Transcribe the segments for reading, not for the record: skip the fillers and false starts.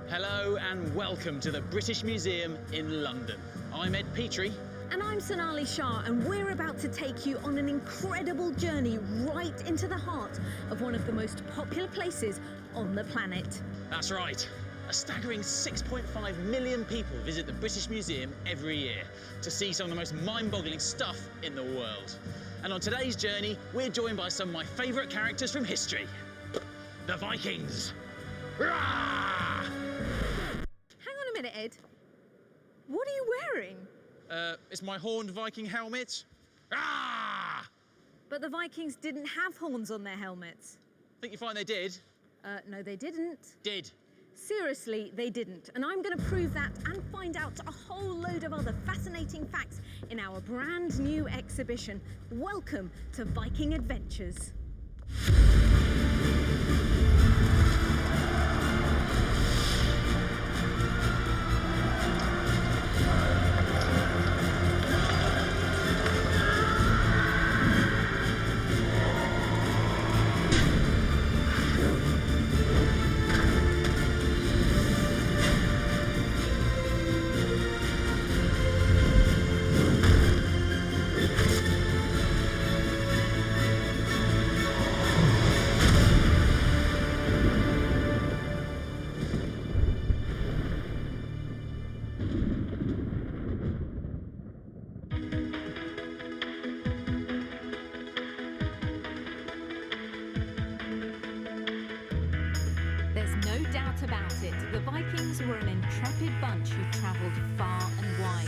Hello and welcome to the British Museum in London. I'm Ed Petrie. And I'm Sonali Shah, and we're about to take you on an incredible journey right into the heart of one of the most popular places on the planet. That's right. A staggering 6.5 million people visit the British Museum every year to see some of the most mind-boggling stuff in the world. And on today's journey, we're joined by some of my favourite characters from history. The Vikings. Hurrah! Hang on a minute, Ed. What are you wearing? It's my horned Viking helmet. Ah! But the Vikings didn't have horns on their helmets. Think you find they did? No, they didn't. Did. Seriously, they didn't. And I'm going to prove that and find out a whole load of other fascinating facts in our brand new exhibition. Welcome to Viking Adventures. About it, the Vikings were an intrepid bunch who travelled far and wide.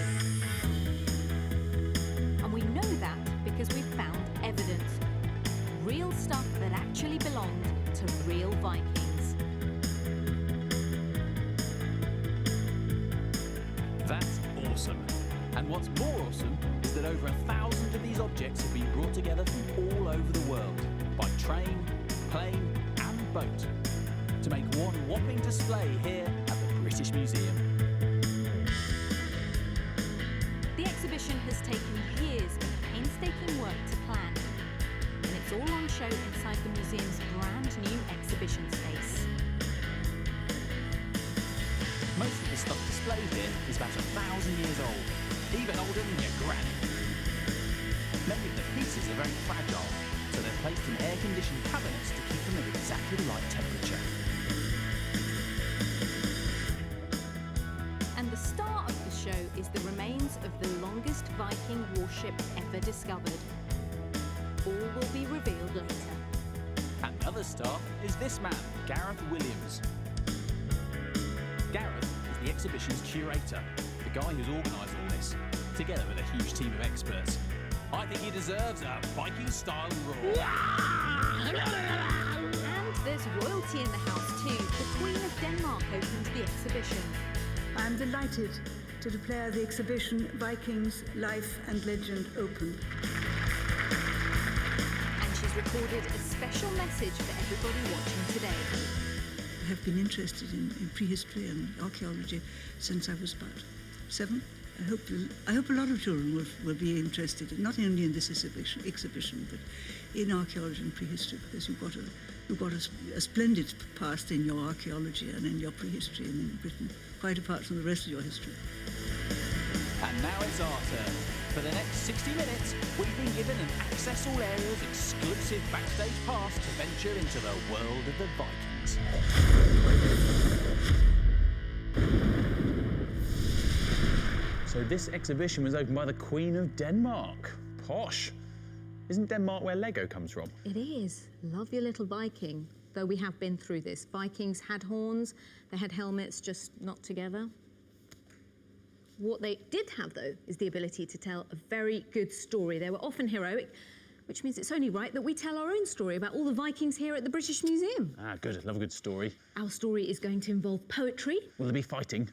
And we know that because we've found evidence. Real stuff that actually belonged to real Vikings. That's awesome. And what's more awesome is that over 1,000 of these objects have been brought together from all over the world by train, plane and boat, to make one whopping display here at the British Museum. The exhibition has taken years of painstaking work to plan, and it's all on show inside the museum's brand new exhibition space. Most of the stuff displayed here is about 1,000 years old, even older than your granny. Many of the pieces are very fragile, so they're placed in air-conditioned cabinets to keep them at exactly the right temperature. And the star of the show is the remains of the longest Viking warship ever discovered. All will be revealed later. And the other star is this man, Gareth Williams. Gareth is the exhibition's curator, the guy who's organised all this, together with a huge team of experts. I think he deserves a Viking-style roar. And there's royalty in the house too. The Queen of Denmark opened the exhibition. I'm delighted to declare the exhibition Vikings Life and Legend open. And she's recorded a special message for everybody watching today. I have been interested in prehistory and archaeology since I was about 7. I hope a lot of children will be interested, not only in this exhibition, but in archaeology and prehistory, because you've got a splendid past in your archaeology and in your prehistory and in Britain, quite apart from the rest of your history. And now it's our turn. For the next 60 minutes, we've been given an Access All Areas exclusive backstage pass to venture into the world of the Vikings. So this exhibition was opened by the Queen of Denmark. Posh. Isn't Denmark where Lego comes from? It is. Love your little Viking. Though we have been through this. Vikings had horns, they had helmets, just not together. What they did have, though, is the ability to tell a very good story. They were often heroic, which means it's only right that we tell our own story about all the Vikings here at the British Museum. Ah, good. Love a good story. Our story is going to involve poetry. Will there be fighting?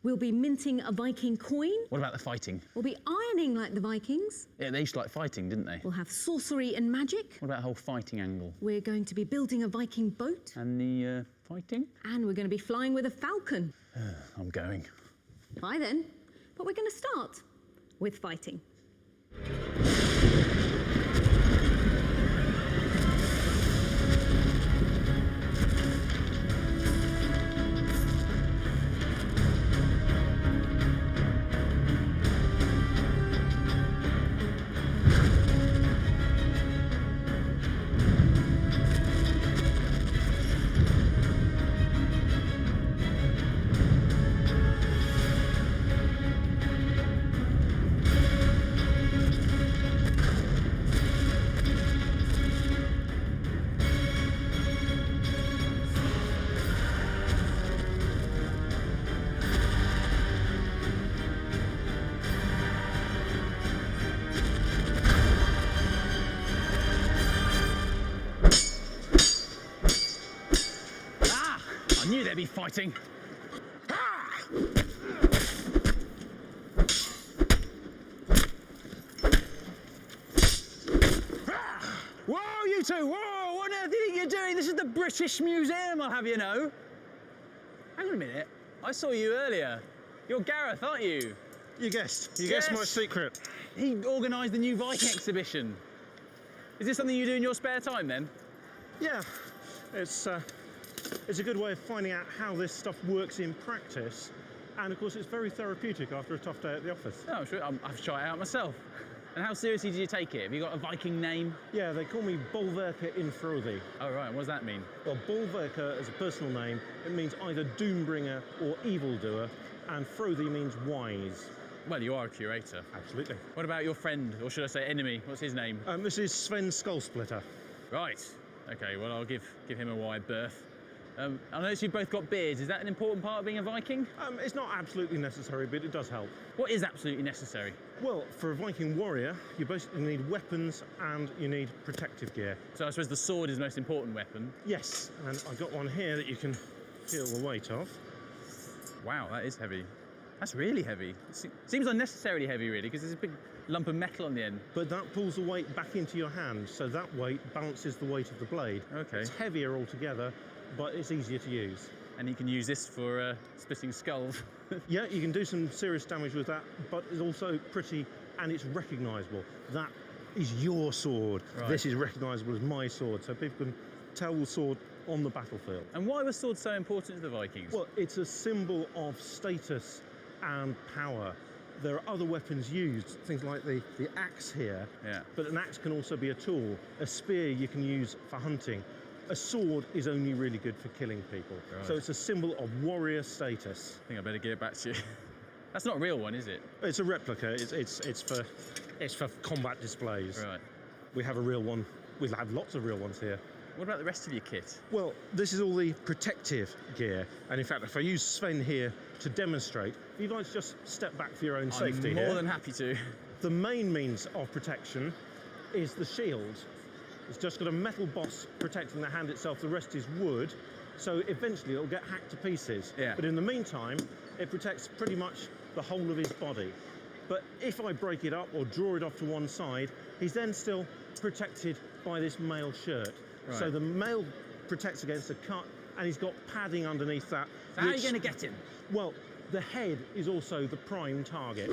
We'll be minting a Viking coin. What about the fighting? We'll be ironing like the Vikings. Yeah, they used to like fighting, didn't they? We'll have sorcery and magic. What about the whole fighting angle? We're going to be building a Viking boat. And the fighting? And we're going to be flying with a falcon. I'm going. Bye then. But we're going to start with fighting. better be fighting. Whoa, you two! Whoa! What on earth do you think you're doing? This is the British Museum, I'll have you know. Hang on a minute. I saw you earlier. You're Gareth, aren't you? You guessed. You guessed my secret. He organised the new Viking exhibition. Is this something you do in your spare time then? Yeah, it's a good way of finding out how this stuff works in practice, and of course it's very therapeutic after a tough day at the office. No, I'm sure I've tried it out myself. And how seriously did you take it? Have you got a Viking name? Yeah, they call me Bolverker in Frothy. Oh right, what does that mean? Well, Bolverker as a personal name, it means either doombringer or evildoer, and Frothy means wise. Well, you are a curator. Absolutely. What about your friend, or should I say enemy? What's his name? This is Sven Skullsplitter. Right. Okay, well, I'll give him a wide berth. I notice you've both got beards. Is that an important part of being a Viking? It's not absolutely necessary, but it does help. What is absolutely necessary? Well, for a Viking warrior, you basically need weapons and you need protective gear. So I suppose the sword is the most important weapon. Yes, and I've got one here that you can feel the weight of. Wow, that is heavy. That's really heavy. Seems unnecessarily heavy, really, because there's a big lump of metal on the end. But that pulls the weight back into your hand, so that weight balances the weight of the blade. Okay. It's heavier altogether, but it's easier to use. And you can use this for splitting skulls. Yeah, you can do some serious damage with that, but it's also pretty, and it's recognisable. That is your sword. Right. This is recognisable as my sword, so people can tell the sword on the battlefield. And why was swords so important to the Vikings? Well, it's a symbol of status and power. There are other weapons used, things like the axe here, Yeah. but an axe can also be a tool. A spear you can use for hunting. A sword is only really good for killing people. Right. So it's a symbol of warrior status. I think I better give it back to you. That's not a real one, is it? It's a replica. It's for combat displays. Right. We have a real one. We have lots of real ones here. What about the rest of your kit? Well, this is all the protective gear, and in fact, if I use Sven here to demonstrate, if you'd like to just step back for your own safety I'm here. more than happy to. The main means of protection is the shield. It's just got a metal boss protecting the hand itself, the rest is wood, so eventually it'll get hacked to pieces. Yeah. But in the meantime, it protects pretty much the whole of his body. But if I break it up or draw it off to one side, he's then still protected by this mail shirt. Right. So the mail protects against a cut, and he's got padding underneath that. So how are you going to get him? Well, the head is also the prime target.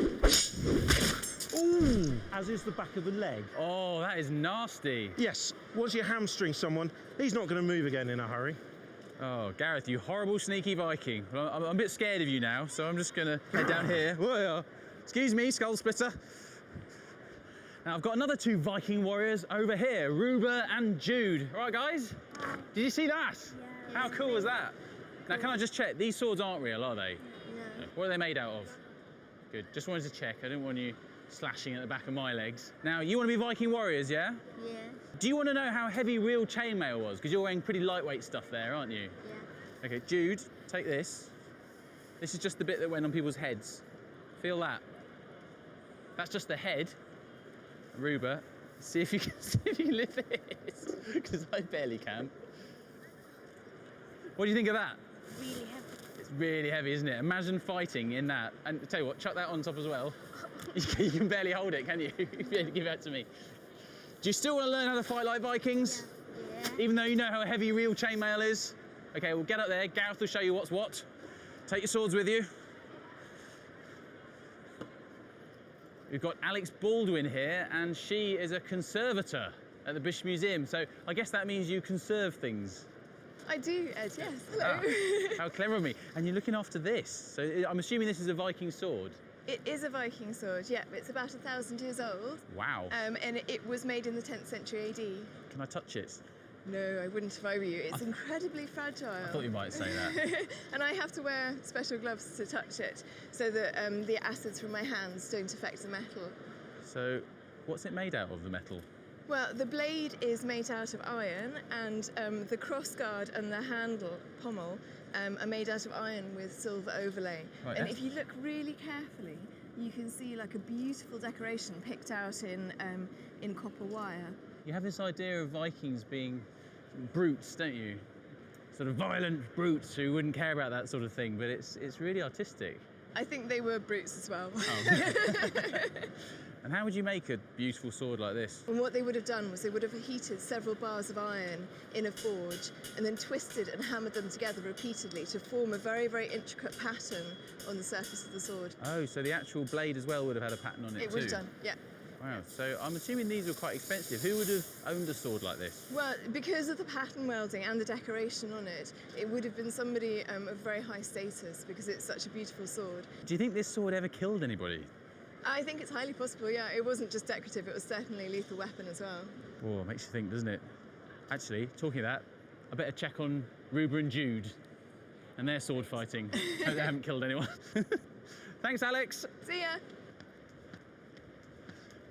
Ooh! As is the back of the leg. Oh, that is nasty. Yes, once you hamstring someone, he's not going to move again in a hurry. Oh, Gareth, you horrible, sneaky Viking. Well, I'm a bit scared of you now, so I'm just going to head down here. Whoa. Excuse me, skull splitter. Now, I've got another two Viking warriors over here, Ruba and Jude. All right, guys? Did you see that? Yeah. How cool was that? Now, can I just check? These swords aren't real, are they? No. What are they made out of? Good. Just wanted to check. I didn't want you slashing at the back of my legs. Now, you want to be Viking warriors, yeah? Yeah. Do you want to know how heavy real chainmail was? Because you're wearing pretty lightweight stuff there, aren't you? Yeah. Okay, Jude, take this. This is just the bit that went on people's heads. Feel that? That's just the head. Ruba, see if you can lift this, because I barely can. What do you think of that? Really heavy. It's really heavy, isn't it? Imagine fighting in that. And tell you what, chuck that on top as well. You can barely hold it, can you? Give that to me. Do you still want to learn how to fight like Vikings? Yeah. Even though you know how heavy real chainmail is? Okay, well, get up there. Gareth will show you what's what. Take your swords with you. We've got Alex Baldwin here, and she is a conservator at the British Museum. So I guess that means you conserve things. I do, Ed, yes. Hello. How clever of me. And you're looking after this. So I'm assuming this is a Viking sword. It is a Viking sword, yeah. It's about 1,000 years old. Wow. And it was made in the 10th century AD. Can I touch it? No, I wouldn't if I were you. It's incredibly fragile. I thought you might say that. And I have to wear special gloves to touch it so that the acids from my hands don't affect the metal. So what's it made out of, the metal? Well, the blade is made out of iron, and the crossguard and the handle, pommel, are made out of iron with silver overlay. Right, and yes. if you look really carefully, you can see like a beautiful decoration picked out in copper wire. You have this idea of Vikings being brutes, don't you? sort of violent brutes who wouldn't care about that sort of thing, but it's really artistic. I think they were brutes as well. And how would you make a beautiful sword like this? And what they would have done was they would have heated several bars of iron in a forge and then twisted and hammered them together repeatedly to form a very, very intricate pattern on the surface of the sword. Oh, so the actual blade as well would have had a pattern on it too? It would have done, yeah. Wow, so I'm assuming these were quite expensive. Who would have owned a sword like this? Well, because of the pattern welding and the decoration on it, it would have been somebody of very high status because it's such a beautiful sword. Do you think this sword ever killed anybody? I think it's highly possible, yeah. It wasn't just decorative, it was certainly a lethal weapon as well. Oh, it makes you think, doesn't it? Actually, talking of that, I better check on Ruba and Jude and their sword fighting. Hope they haven't killed anyone. Thanks, Alex. See ya!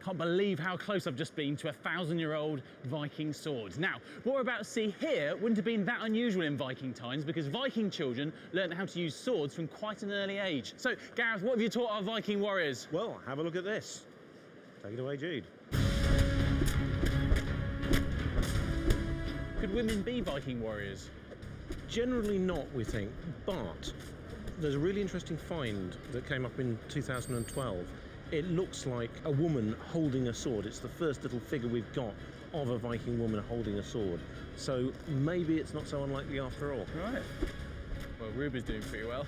Can't believe how close I've just been to a 1,000-year-old Viking sword. Now, what we're about to see here wouldn't have been that unusual in Viking times because Viking children learned how to use swords from quite an early age. So, Gareth, what have you taught our Viking warriors? Well, have a look at this. Take it away, Jude. Could women be Viking warriors? Generally not, we think, but there's a really interesting find that came up in 2012. It looks like a woman holding a sword. It's the first little figure we've got of a Viking woman holding a sword. So maybe it's not so unlikely after all. Right. Well, Ruba's doing pretty well.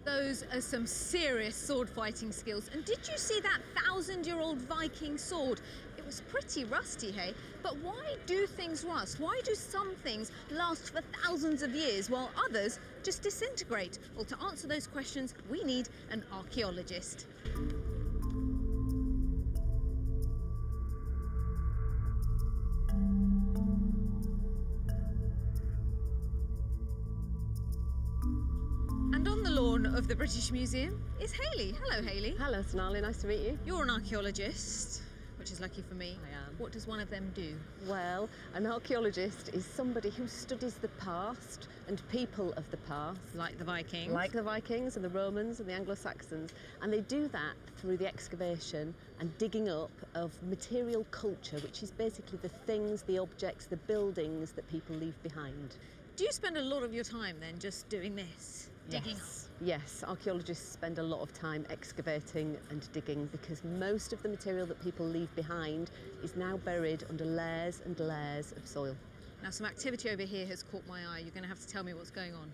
Those are some serious sword fighting skills. And did you see that 1,000-year-old Viking sword? It was pretty rusty, hey? But why do things rust? Why do some things last for thousands of years while others just disintegrate? Well, to answer those questions, we need an archaeologist. And on the lawn of the British Museum is Hayley. Hello, Hayley. Hello, Sonali, nice to meet you. You're an archaeologist, which is lucky for me. I am. What does one of them do? Well, an archaeologist is somebody who studies the past and people of the past. Like the Vikings? Like the Vikings and the Romans and the Anglo-Saxons. And they do that through the excavation and digging up of material culture, which is basically the things, the objects, the buildings that people leave behind. Do you spend a lot of your time then just doing this? Digging up? Yes, archaeologists spend a lot of time excavating and digging because most of the material that people leave behind is now buried under layers and layers of soil. Now, some activity over here has caught my eye. You're going to have to tell me what's going on.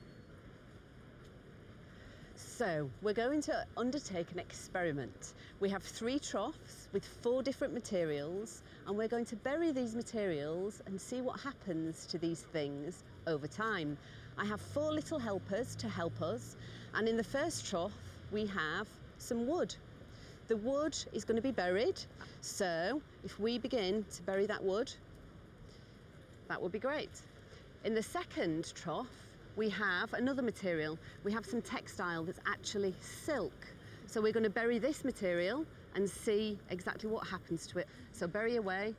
So, we're going to undertake an experiment. We have 3 troughs with 4 different materials, and we're going to bury these materials and see what happens to these things over time. I have 4 little helpers to help us, and in the first trough we have some wood. The wood is going to be buried, so if we begin to bury that wood, that would be great. In the second trough we have another material. We have some textile that's actually silk. So we're going to bury this material and see exactly what happens to it. So bury away.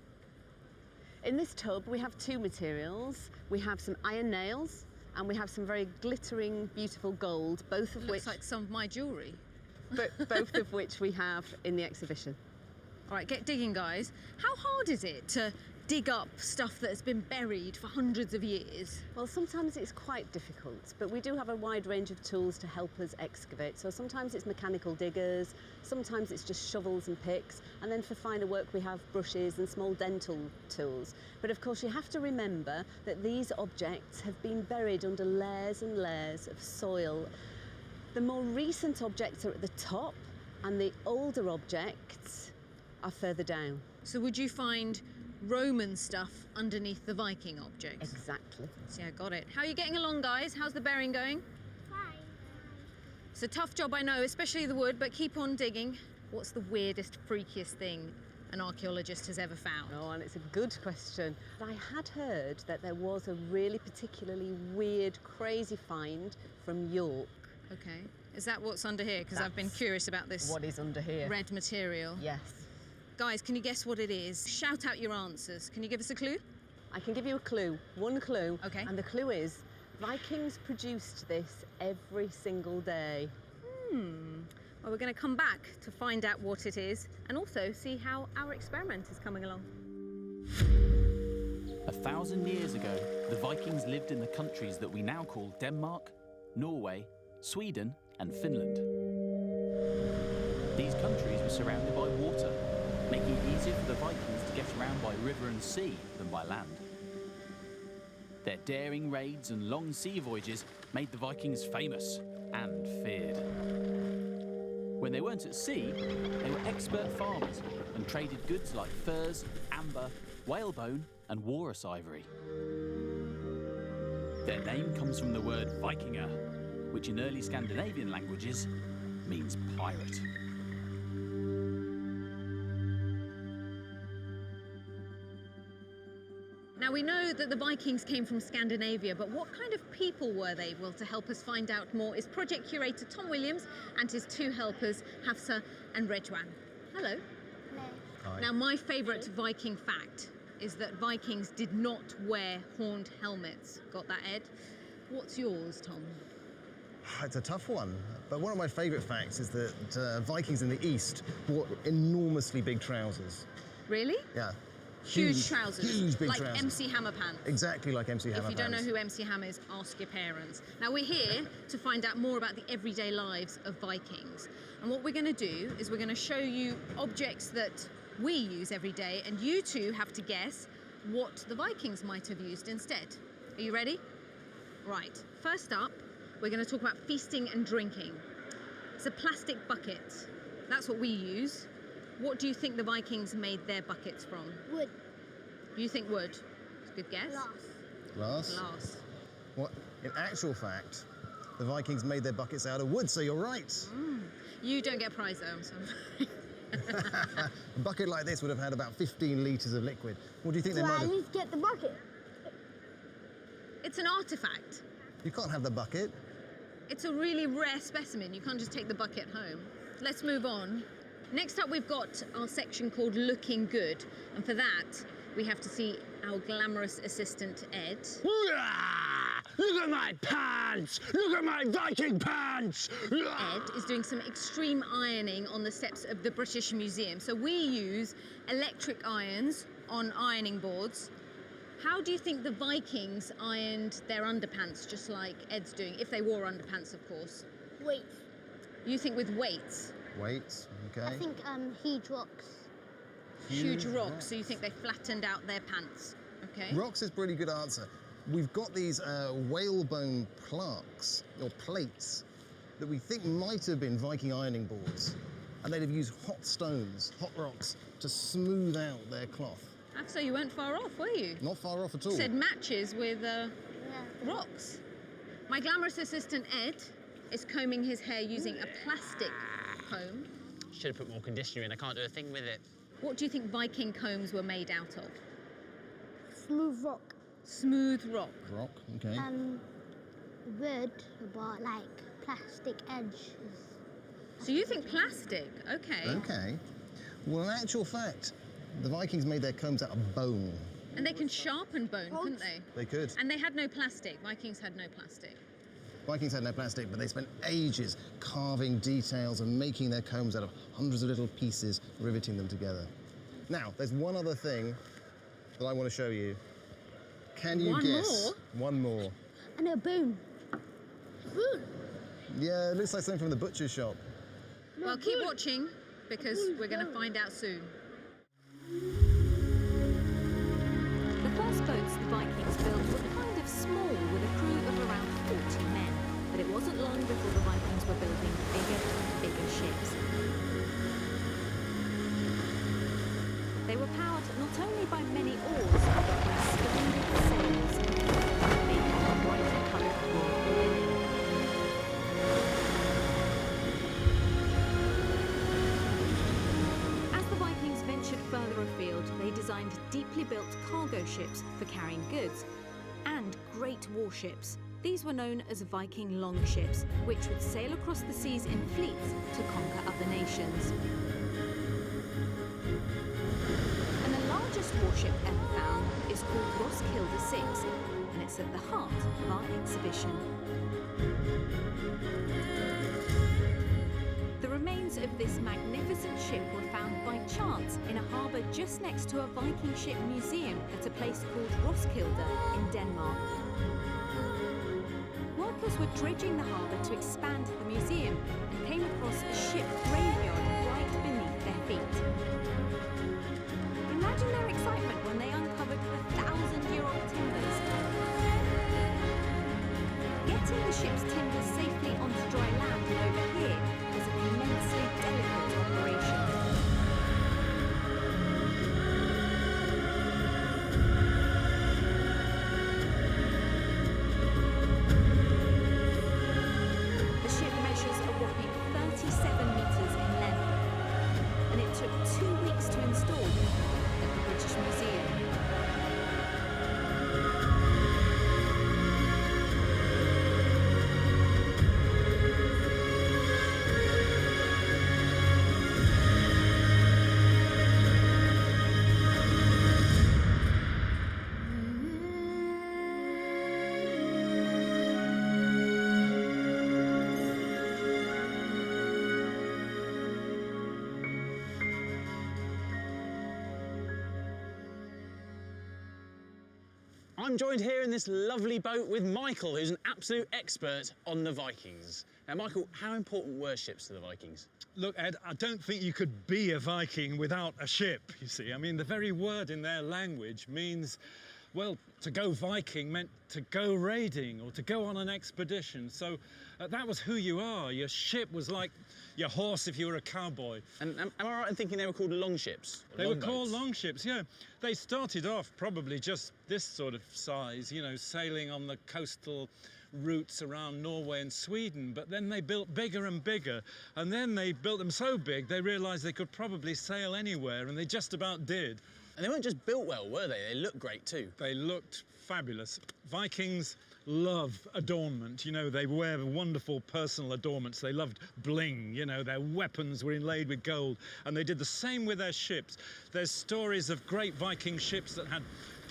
In this tub we have 2 materials. We have some iron nails and we have some very glittering, beautiful gold, both of which... Looks like some of my jewellery. both of which we have in the exhibition. All right, get digging, guys. How hard is it to dig up stuff that has been buried for hundreds of years? Well, sometimes it's quite difficult, but we do have a wide range of tools to help us excavate. So sometimes it's mechanical diggers, sometimes it's just shovels and picks, and then for finer work we have brushes and small dental tools. But of course you have to remember that these objects have been buried under layers and layers of soil. The more recent objects are at the top, and the older objects are further down. So would you find Roman stuff underneath the Viking objects? Exactly. See, I got it. How are you getting along, guys? How's the burying going? Fine. It's a tough job, I know, especially the wood, but keep on digging. What's the weirdest, freakiest thing an archaeologist has ever found? Oh, and it's a good question. I had heard that there was a really particularly weird, crazy find from York. Okay. Is that what's under here? Because I've been curious about this What is under here? red material. Yes. Guys, can you guess what it is? Shout out your answers. Can you give us a clue? I can give you a clue, one clue. Okay. And the clue is Vikings produced this every single day. Well, Well, we're going to come back to find out what it is and also see how our experiment is coming along. 1,000 years ago, the Vikings lived in the countries that we now call Denmark, Norway, Sweden and Finland. These countries were surrounded by water, making it easier for the Vikings to get around by river and sea than by land. Their daring raids and long sea voyages made the Vikings famous and feared. When they weren't at sea, they were expert farmers and traded goods like furs, amber, whalebone and walrus ivory. Their name comes from the word Vikinger, which in early Scandinavian languages means pirate. Now, we know that the Vikings came from Scandinavia, but what kind of people were they? Well, to help us find out more is project curator Tom Williams and his two helpers, Hafsa and Rejwan. Hello. Hi. Now, my favourite Viking fact is that Vikings did not wear horned helmets. Got that, Ed? What's yours, Tom? It's a tough one, but one of my favourite facts is that Vikings in the East wore enormously big trousers. Really? Yeah. Huge trousers. Huge big like trousers. MC Hammer pants. Exactly like MC Hammer If you don't know pants. who MC Hammer is, ask your parents. Now, we're here to find out more about the everyday lives of Vikings. And what we're going to do is we're going to show you objects that we use every day, and you two have to guess what the Vikings might have used instead. Are you ready? Right. First up, we're going to talk about feasting and drinking. It's a plastic bucket. That's what we use. What do you think the Vikings made their buckets from? Wood. You think wood? It's a good guess. Glass. Glass? Glass. What? In actual fact, the Vikings made their buckets out of wood, so you're right. You don't get a prize though, I'm sorry. A bucket like this would have had about 15 litres of liquid. What do you think Do they I might at have? least get the bucket? It's an artifact. You can't have the bucket. It's a really rare specimen. You can't just take the bucket home. Let's move on. Next up, we've got our section called Looking Good. And for that, we have to see our glamorous assistant, Ed. Look at my pants! Look at my Viking pants! Ed is doing some extreme ironing on the steps of the British Museum. So we use electric irons on ironing boards. How do you think the Vikings ironed their underpants, just like Ed's doing, if they wore underpants, of course? Wait. You think with weights? Weights, okay. I think huge rocks. Huge rocks, so you think they flattened out their pants, okay? Rocks is a pretty good answer. We've got these whalebone plaques, or plates, that we think might have been Viking ironing boards. And they'd have used hot stones, hot rocks, to smooth out their cloth. So you weren't far off, were you? Not far off at all. Said matches with Yeah. rocks. My glamorous assistant, Ed, is combing his hair using a plastic comb. Should have put more conditioner in, I can't do a thing with it. What do you think Viking combs were made out of? Smooth rock. Smooth rock. Rock, okay. Wood, but like plastic edges. So you think plastic, okay. Okay. Well, in actual fact, the Vikings made their combs out of bone. And they can sharpen bone, couldn't they? They could. And they had no plastic. Vikings had no plastic. Vikings had no plastic, but they spent ages carving details and making their combs out of hundreds of little pieces, riveting them together. Now, there's one other thing that I want to show you. Can you One guess? more? One more. And a boom. Boom. Yeah, it looks like something from the butcher's shop. Well, keep watching, because we're going to find out soon. The first boats the Vikings built were kind of small, with a crew of around 40 men. But it wasn't long before the Vikings were building bigger and bigger ships. They were powered not only by many oars, but by splendid sails made of brightly coloured wool or linen. As the Vikings ventured further afield, they designed deeply built cargo ships for carrying goods and great warships. These were known as Viking longships, which would sail across the seas in fleets to conquer other nations. And the largest warship ever found is called Roskilde 6, and it's at the heart of our exhibition. The The remains of this magnificent ship were found by chance in a harbour just next to a Viking ship museum at a place called Roskilde in Denmark. Workers were dredging the harbour to expand the museum and came across a ship graveyard right beneath their feet. Imagine their excitement when they uncovered the 1,000-year-old timbers. Getting the ship's timbers safely onto dry land and over here was an immensely delicate operation. The ship measures a whopping 37 metres in length, and it took 2 weeks to install at the British Museum. I'm joined here in this lovely boat with Michael, who's an absolute expert on the Vikings. Now, Michael, how important were ships to the Vikings? Look, Ed, I don't think you could be a Viking without a ship, you see. I mean, the very word in their language means, well, to go Viking meant to go raiding or to go on an expedition. So that was who you are. Your ship was like your horse if you were a cowboy. And am I right in thinking they were called longships? They were called longships, yeah. They started off probably just this sort of size, you know, sailing on the coastal routes around Norway and Sweden, but then they built bigger and bigger, and then they built them so big they realised they could probably sail anywhere, and they just about did. And they weren't just built well, were they? They looked great too. They looked fabulous. Vikings love adornment, you know, they wear wonderful personal adornments. They loved bling, you know, their weapons were inlaid with gold, and they did the same with their ships. There's stories of great Viking ships that had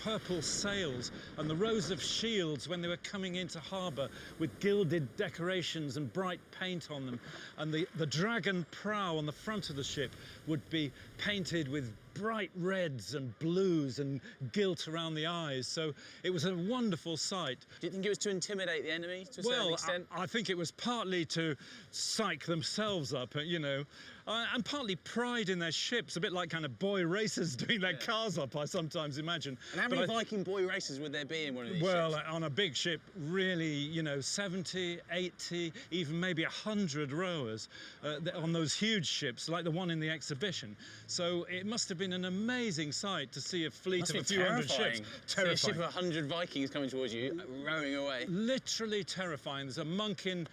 purple sails and the rows of shields when they were coming into harbour with gilded decorations and bright paint on them. And the dragon prow on the front of the ship would be painted with bright reds and blues and gilt around the eyes. So it was a wonderful sight. Do you think it was to intimidate the enemy to a certain extent? I think it was partly to psych themselves up, you know, and partly pride in their ships, a bit like kind of boy racers doing their cars up, I sometimes imagine. And how many Viking boy racers would there be in one of these ships? Well, on a big ship, really, you know, 70, 80, even maybe 100 rowers on those huge ships, like the one in the exhibition. So it must have been an amazing sight to see a fleet of a few hundred ships. Terrifying. See a ship of 100 Vikings coming towards you, rowing away. Literally terrifying. There's a monk in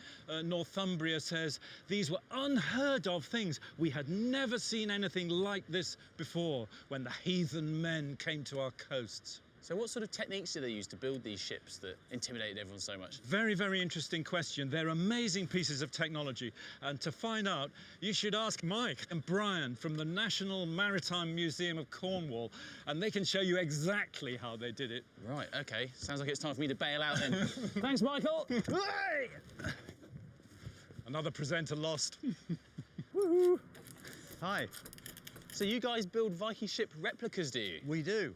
Northumbria says, these were unheard of things. We had never seen anything like this before when the heathen men came to our coasts. So what sort of techniques did they use to build these ships that intimidated everyone so much? Very, very interesting question. They're amazing pieces of technology. And to find out, you should ask Mike and Brian from the National Maritime Museum of Cornwall, and they can show you exactly how they did it. Right, OK. Sounds like it's time for me to bail out then. Thanks, Michael. Hey! Another presenter lost. Woohoo! Hi. So you guys build Viking ship replicas, do you? We do,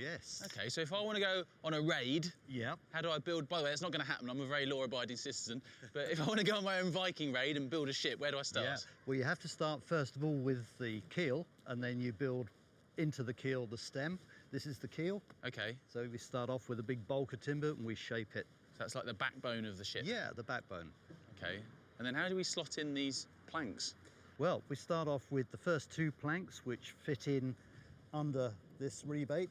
yes. OK, so if I want to go on a raid, yep. How do I build... By the way, that's not going to happen. I'm a very law-abiding citizen. But if I want to go on my own Viking raid and build a ship, where do I start? Yeah. Well, you have to start, first of all, with the keel, and then you build into the keel the stem. This is the keel. OK. So we start off with a big bulk of timber, and we shape it. So that's like the backbone of the ship? Yeah, the backbone. OK. And then how do we slot in these planks? Well, we start off with the first 2 planks, which fit in under this rebate,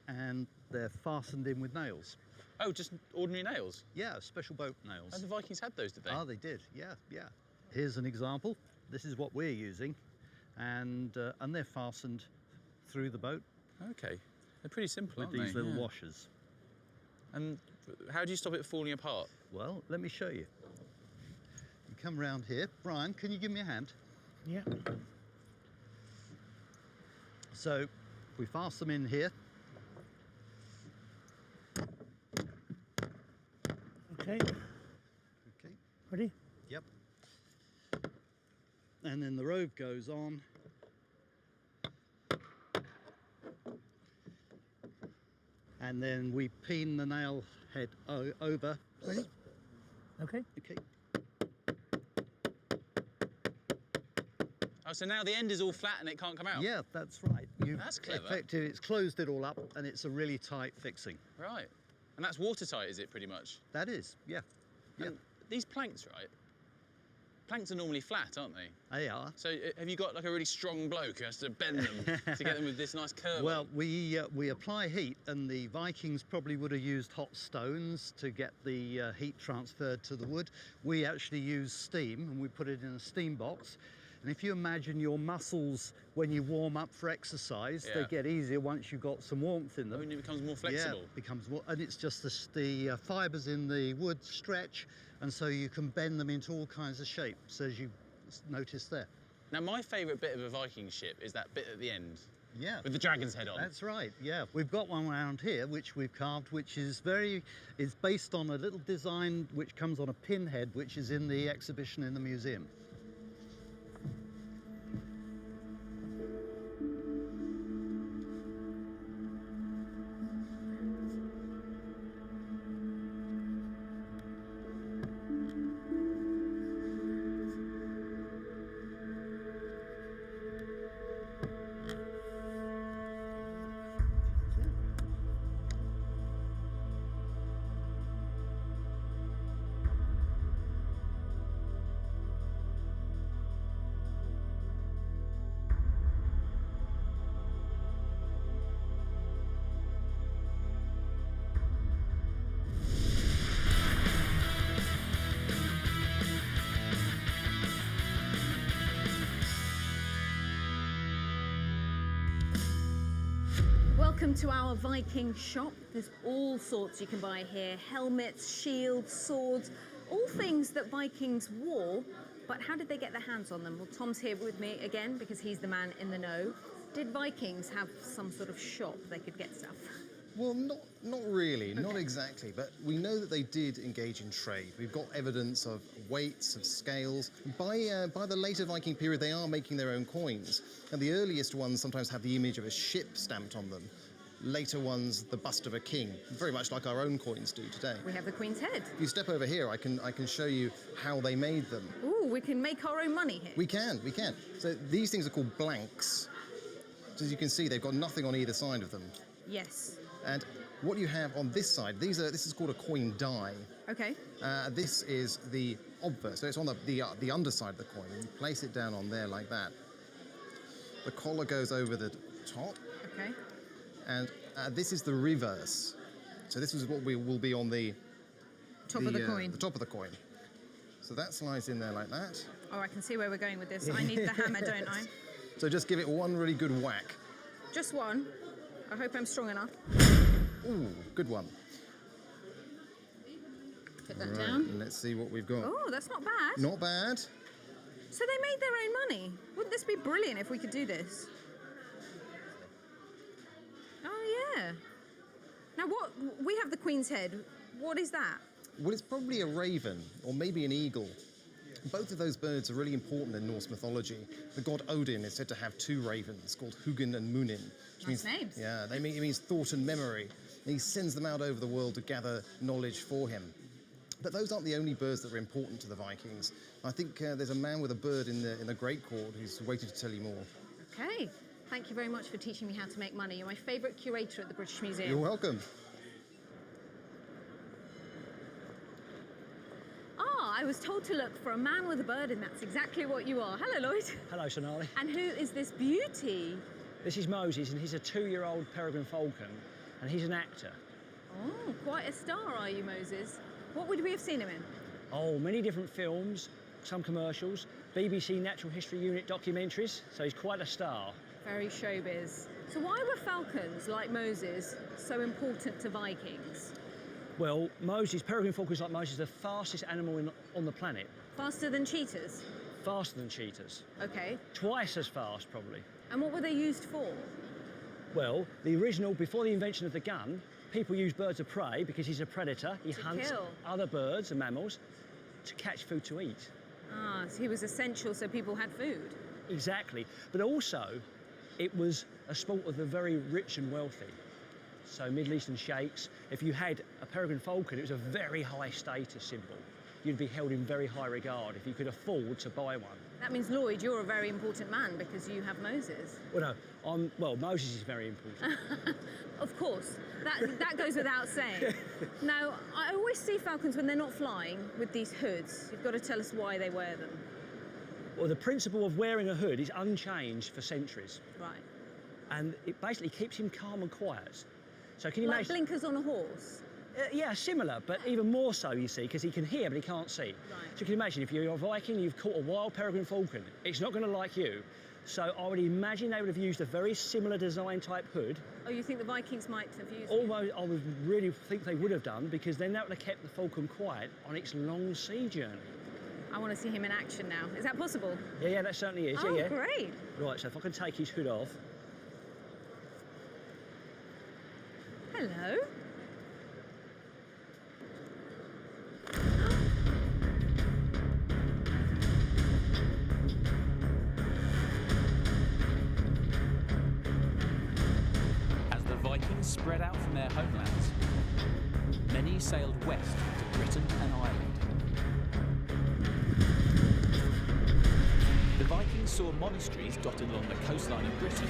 and they're fastened in with nails. Oh, just ordinary nails? Yeah, special boat nails. And the Vikings had those, did they? Ah, they did, yeah. Here's an example. This is what we're using, and they're fastened through the boat. OK. They're pretty simple, with these little washers. And how do you stop it falling apart? Well, let me show you. You come round here. Brian, can you give me a hand? Yeah. So we fasten them in here. Okay. Okay. Ready? Yep. and then the rope goes on. And then we pin the nail head over. Ready? Okay. Okay. Oh, so now the end is all flat and it can't come out? Yeah, that's right. That's clever. Effectively, it's closed it all up, and it's a really tight fixing. Right. And that's watertight, is it, pretty much? That is, yeah. Yeah. And these planks, right? Planks are normally flat, aren't they? They are. So have you got like a really strong bloke who has to bend them to get them with this nice curve? Well, we apply heat, and the Vikings probably would have used hot stones to get the heat transferred to the wood. We actually use steam, and we put it in a steam box. And if you imagine your muscles when you warm up for exercise, they get easier once you've got some warmth in them. I mean, it becomes more flexible. Yeah, it becomes more, and it's just the fibres in the wood stretch, and so you can bend them into all kinds of shapes, as you noticed there. Now, my favourite bit of a Viking ship is that bit at the end. Yeah. With the dragon's head on. That's right, yeah. We've got one around here, which we've carved, which is based on a little design which comes on a pinhead, which is in the exhibition in the museum. Welcome to our Viking shop. There's all sorts you can buy here. Helmets, shields, swords, all things that Vikings wore. But how did they get their hands on them? Well, Tom's here with me again because he's the man in the know. Did Vikings have some sort of shop they could get stuff? Well, not really, not exactly, but we know that they did engage in trade. We've got evidence of weights, of scales. By the later Viking period, they are making their own coins, and the earliest ones sometimes have the image of a ship stamped on them. Later ones, the bust of a king, very much like our own coins do today. We have the Queen's head. If you step over here, I can show you how they made them. Ooh, we can make our own money here. We can. So these things are called blanks. So as you can see, they've got nothing on either side of them. Yes. And what you have on this side, this is called a coin die. Okay. This is the obverse, so it's on the underside of the coin. And you place it down on there like that. The collar goes over the top. Okay. And this is the reverse. So this is what will be on the top of the coin. The top of the coin. So that slides in there like that. Oh, I can see where we're going with this. I need the hammer, don't I? So just give it one really good whack. Just one. I hope I'm strong enough. Ooh, good one. Put that down. Let's see what we've got. Oh, that's not bad. Not bad. So they made their own money. Wouldn't this be brilliant if we could do this? Oh, yeah. Now, we have the Queen's head. What is that? Well, it's probably a raven, or maybe an eagle. Both of those birds are really important in Norse mythology. The god Odin is said to have two ravens called Hugin and Munin. Which Nice means, names. Yeah, it means thought and memory. And he sends them out over the world to gather knowledge for him. But those aren't the only birds that are important to the Vikings. I think there's a man with a bird in the Great Court who's waiting to tell you more. Okay. Thank you very much for teaching me how to make money. You're my favourite curator at the British Museum. You're welcome. I was told to look for a man with a bird, and that's exactly what you are. Hello, Lloyd. Hello, Sonali. And who is this beauty? This is Moses, and he's a 2-year-old peregrine falcon, and he's an actor. Oh, quite a star, are you, Moses? What would we have seen him in? Oh, many different films, some commercials, BBC Natural History Unit documentaries, so he's quite a star. Very showbiz. So why were falcons, like Moses, so important to Vikings? Well, peregrine falcons like Moses, are the fastest animal on the planet. Faster than cheetahs? Faster than cheetahs. Okay. Twice as fast, probably. And what were they used for? Well, before the invention of the gun, people used birds of prey because he's a predator. He hunts kill. other birds and mammals to catch food to eat. Ah, so he was essential so people had food. Exactly. But also, it was a sport of the very rich and wealthy. So Middle Eastern sheikhs, if you had a peregrine falcon, it was a very high status symbol. You'd be held in very high regard if you could afford to buy one. That means, Lloyd, you're a very important man because you have Moses. Well, no, well, Moses is very important. Of course, that goes without saying. Now, I always see falcons when they're not flying with these hoods. You've got to tell us why they wear them. Well, the principle of wearing a hood is unchanged for centuries. Right. And it basically keeps him calm and quiet. So can you Like imagine? blinkers on a horse. Yeah, similar, but even more so, you see, because he can hear, but he can't see. Right. So you can imagine if you're a Viking, you've caught a wild peregrine falcon, it's not going to like you. So I would imagine they would have used a very similar design type hood. Oh, you think the Vikings might have used it? Almost, I would really think they would have done, because then that would have kept the falcon quiet on its long sea journey. I want to see him in action now. Is that possible? Yeah, that certainly is. Oh, yeah. Great. Right, so if I can take his hood off. Hello. As the Vikings spread out from their homelands, many sailed west to Britain and Ireland. The Vikings saw monasteries dotted along the coastline of Britain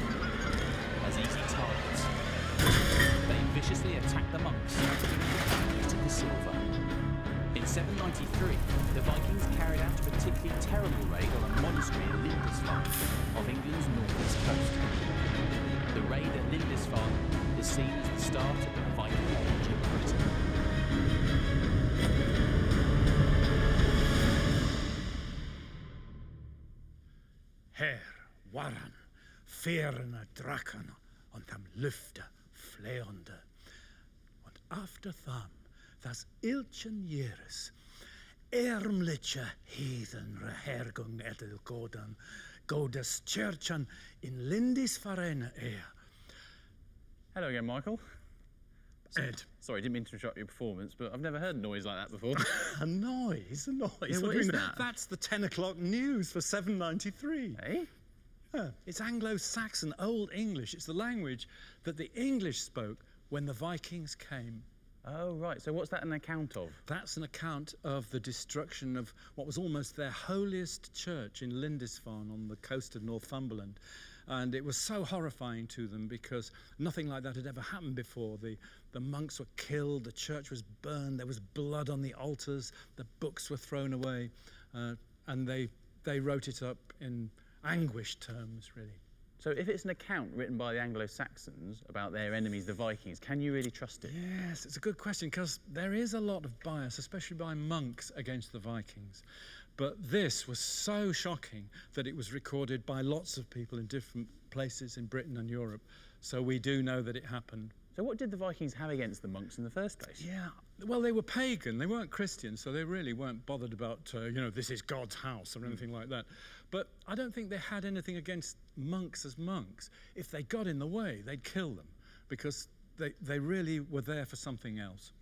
as easy targets. They viciously attacked the monks and looted the silver. In 793, the Vikings carried out a particularly terrible raid on a monastery in Lindisfarne, off England's northwest coast. The raid at Lindisfarne is seen as the start of the Viking Age in Britain. Her waran, ferne draken und am Lüfte fleonde. Und after them, das ilchen yeres, ärmliche heathen rehergung edel godan, godes churchen in Lindisfarne Hello again, Michael. Ed. Sorry, didn't mean to interrupt your performance, but I've never heard a noise like that before. A noise, a noise. Yeah, what do you is mean? that? That's the 10 o'clock news for 793. Eh? Yeah, it's Anglo-Saxon, Old English. It's the language that the English spoke when the Vikings came. Oh, right. So what's that an account of? That's an account of the destruction of what was almost their holiest church in Lindisfarne on the coast of Northumberland. And it was so horrifying to them because nothing like that had ever happened before. The monks were killed, the church was burned, there was blood on the altars, the books were thrown away, and they wrote it up in anguished terms, really. So if it's an account written by the Anglo-Saxons about their enemies, the Vikings, can you really trust it? Yes, it's a good question because there is a lot of bias, especially by monks, against the Vikings. But this was so shocking that it was recorded by lots of people in different places in Britain and Europe. So we do know that it happened. So what did the Vikings have against the monks in the first place? Yeah, well, they were pagan. They weren't Christian, so they really weren't bothered about, this is God's house or anything like that. But I don't think they had anything against monks as monks. If they got in the way, they'd kill them because they really were there for something else.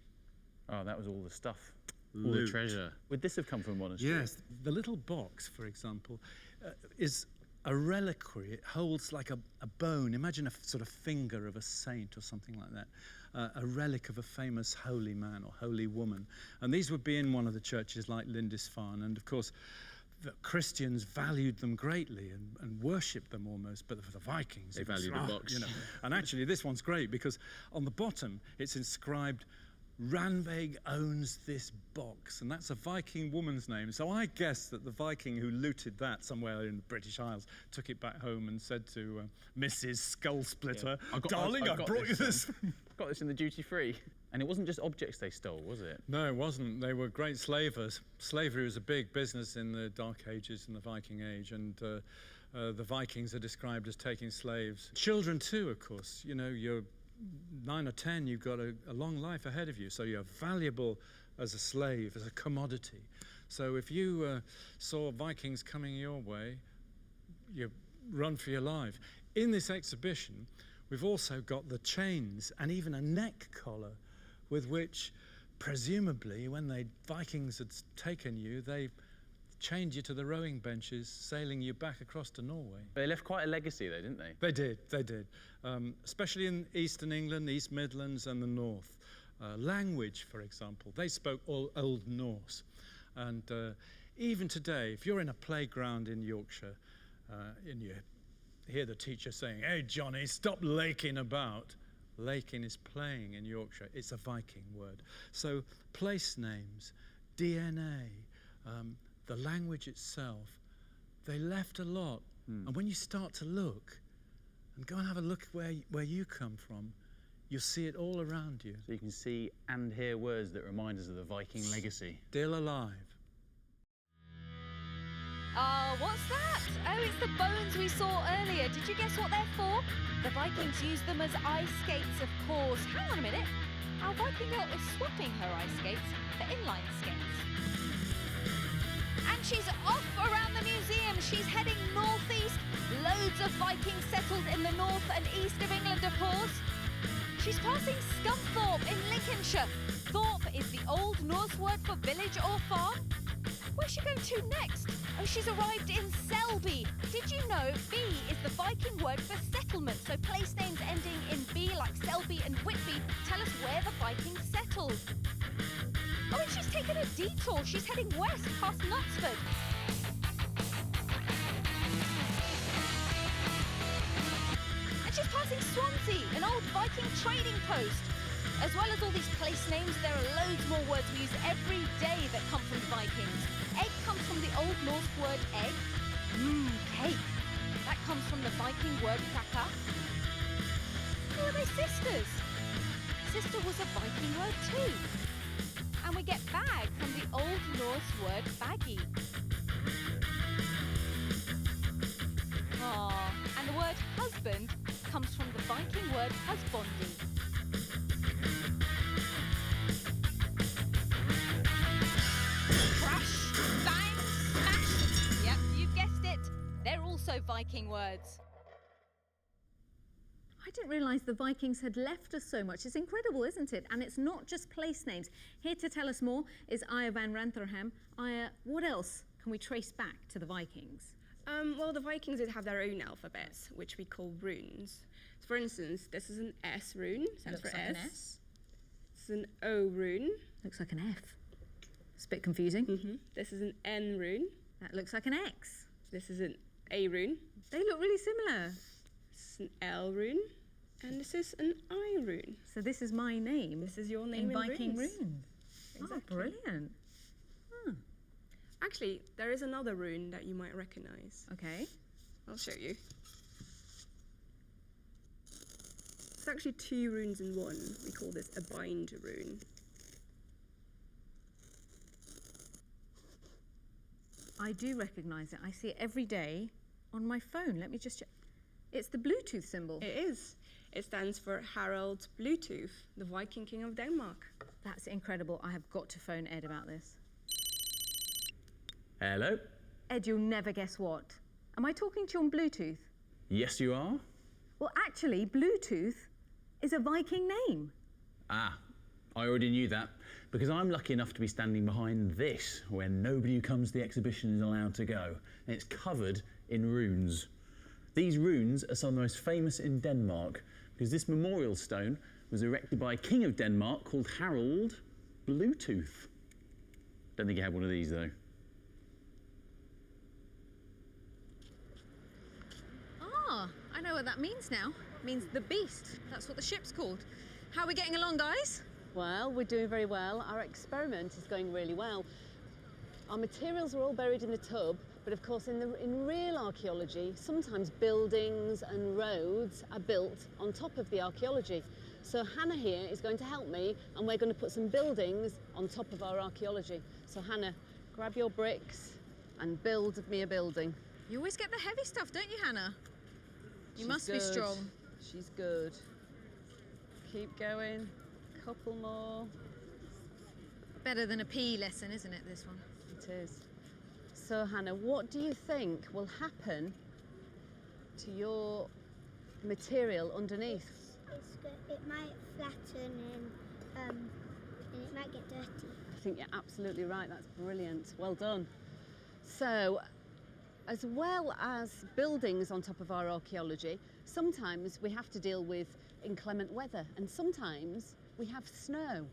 Oh, that was all the stuff. All the treasure. Would this have come from a monastery? Yes. The little box, for example, is a reliquary. It holds like a bone. Imagine a sort of finger of a saint or something like that. A relic of a famous holy man or holy woman. And these would be in one of the churches like Lindisfarne. And of course, the Christians valued them greatly and worshipped them almost, but for the Vikings, They valued the box. And actually, this one's great because on the bottom it's inscribed, Ranveig owns this box, and that's a Viking woman's name. So I guess that the Viking who looted that somewhere in the British Isles took it back home and said to Mrs. Skullsplitter, darling, I brought you this. Got this in the duty free. And it wasn't just objects they stole, was it? No, it wasn't. They were great slavers. Slavery was a big business in the Dark Ages and the Viking Age, and the Vikings are described as taking slaves. Children too, of course. You're 9 or 10, you've got a long life ahead of you, so you're valuable as a slave, as a commodity. So if you saw Vikings coming your way, you run for your life. In this exhibition, we've also got the chains and even a neck collar with which, presumably, when the Vikings had taken you, they chained you to the rowing benches, sailing you back across to Norway. They left quite a legacy though, didn't they? They did. Especially in Eastern England, East Midlands and the North. Language, for example, they spoke all Old Norse. And even today, if you're in a playground in Yorkshire and you hear the teacher saying, "Hey Johnny, stop laking about." Laking is playing in Yorkshire. It's a Viking word. So place names, DNA, the language itself, they left a lot. And when you start to look, and go and have a look where you come from, you'll see it all around you. So you can see and hear words that remind us of the Viking legacy. Still alive. Oh, what's that? Oh, it's the bones we saw earlier. Did you guess what they're for? The Vikings used them as ice skates, of course. Hang on a minute. Our Viking girl is swapping her ice skates for inline skates. And she's off around the museum. She's heading northeast. Loads of Vikings settled in the north and east of England, of course. She's passing Scunthorpe in Lincolnshire. Thorpe is the Old Norse word for village or farm. Where's she going to next? Oh, she's arrived in Selby. Did you know B is the Viking word for settlement? So place names ending in B, like Selby and Whitby, tell us where the Vikings settled. Oh, and she's taken a detour. She's heading west past Knutsford. And she's passing Swansea, an old Viking trading post. As well as all these place names, there are loads more words we use every day that come from the Vikings. Egg comes from the Old Norse word egg. Cake. That comes from the Viking word kraka. Who are they sisters? Sister was a Viking word too. And we get bag from the Old Norse word baggy. And the word husband comes from the Viking word husbandi. Crash, bang, smash. Yep, you've guessed it. They're also Viking words. I didn't realise the Vikings had left us so much. It's incredible, isn't it? And it's not just place names. Here to tell us more is Aya van Rantherham. Aya, what else can we trace back to the Vikings? Well, the Vikings did have their own alphabets, which we call runes. So for instance, this is an S rune, stands for Looks like S. an S. This is an O rune. Looks like an F. It's a bit confusing. This is an N rune. That looks like an X. This is an A rune. They look really similar. This is an L rune. And this is an I rune. So this is my name. This is your name in Viking runes. runes. Exactly. Oh, brilliant. Actually, there is another rune that you might recognise. Okay. I'll show you. It's actually two runes in one. We call this a bind rune. I do recognise it. I see it every day on my phone. Let me just check. It's the Bluetooth symbol. It is. It stands for Harald Bluetooth, the Viking King of Denmark. That's incredible. I have got to phone Ed about this. Hello? Ed, you'll never guess what. Am I talking to you on Bluetooth? Yes, you are. Well, actually, Bluetooth is a Viking name. Ah, I already knew that, because I'm lucky enough to be standing behind this, where nobody who comes to the exhibition is allowed to go. And it's covered in runes. These runes are some of the most famous in Denmark, because this memorial stone was erected by a king of Denmark called Harald Bluetooth. Don't think he had one of these, though. Ah, I know what that means now. It means the beast. That's what the ship's called. How are we getting along, guys? Well, we're doing very well. Our experiment is going really well. Our materials are all buried in the tub, but of course in real archaeology, sometimes buildings and roads are built on top of the archaeology. So Hannah here is going to help me, and we're going to put some buildings on top of our archaeology. So Hannah, grab your bricks and build me a building. You always get the heavy stuff, don't you, Hannah? You must be good. strong. She's good. Keep going. Couple more. Better than a PE lesson, isn't it, this one? It is. So Hannah, what do you think will happen to your material underneath? It might flatten and it might get dirty. I think you're absolutely right. That's brilliant. Well done. So, as well as buildings on top of our archaeology, sometimes we have to deal with inclement weather, and sometimes we have snow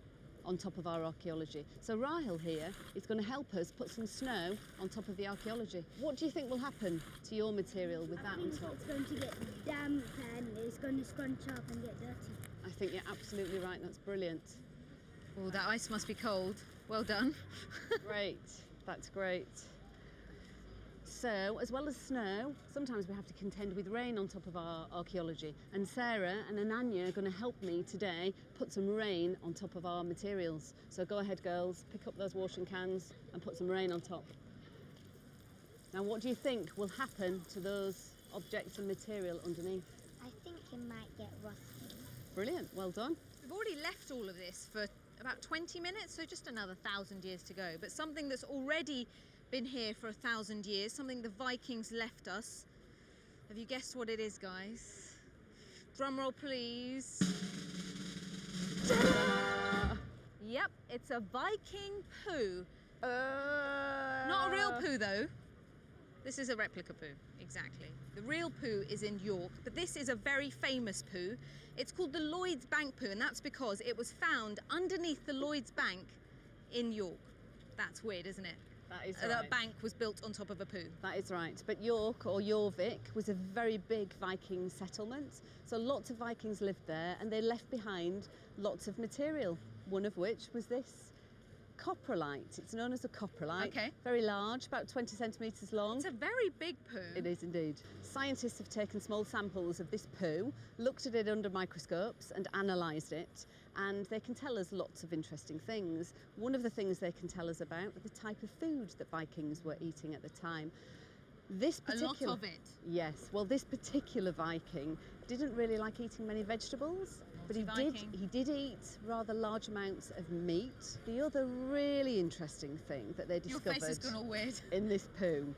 on top of our archaeology. So Rahil here is going to help us put some snow on top of the archaeology. What do you think will happen to your material with that on top? It's going to get damp and it's going to scrunch up and get dirty. I think you're absolutely right. That's brilliant. Oh, that ice must be cold. Well done. Great. That's great. So, as well as snow, sometimes we have to contend with rain on top of our archaeology. And Sarah and Ananya are going to help me today put some rain on top of our materials. So go ahead, girls, pick up those washing cans and put some rain on top. Now, what do you think will happen to those objects and material underneath? I think it might get rusty. Brilliant, well done. We've already left all of this for about 20 minutes, so just another 1,000 years to go. But something that's already been here for 1,000 years, something the Vikings left us. Have you guessed what it is, guys? Drum roll, please. Yep, it's a Viking poo. Not a real poo, though. This is a replica poo, exactly. The real poo is in York, but this is a very famous poo. It's called the Lloyd's Bank poo, and that's because it was found underneath the Lloyd's Bank in York. That's weird, isn't it? That is right. That bank was built on top of a poo. That is right. But York, or Jorvik, was a very big Viking settlement. So lots of Vikings lived there, and they left behind lots of material, one of which was this coprolite. It's known as a coprolite. Okay. Very large, about 20 centimetres long. It's a very big poo. It is indeed. Scientists have taken small samples of this poo, looked at it under microscopes and analysed it, and they can tell us lots of interesting things. One of the things they can tell us about are the type of food that Vikings were eating at the time. A lot of it. Yes. Well, this particular Viking didn't really like eating many vegetables, but he did eat rather large amounts of meat. The other really interesting thing that they discovered Your face has gone all weird. in this poo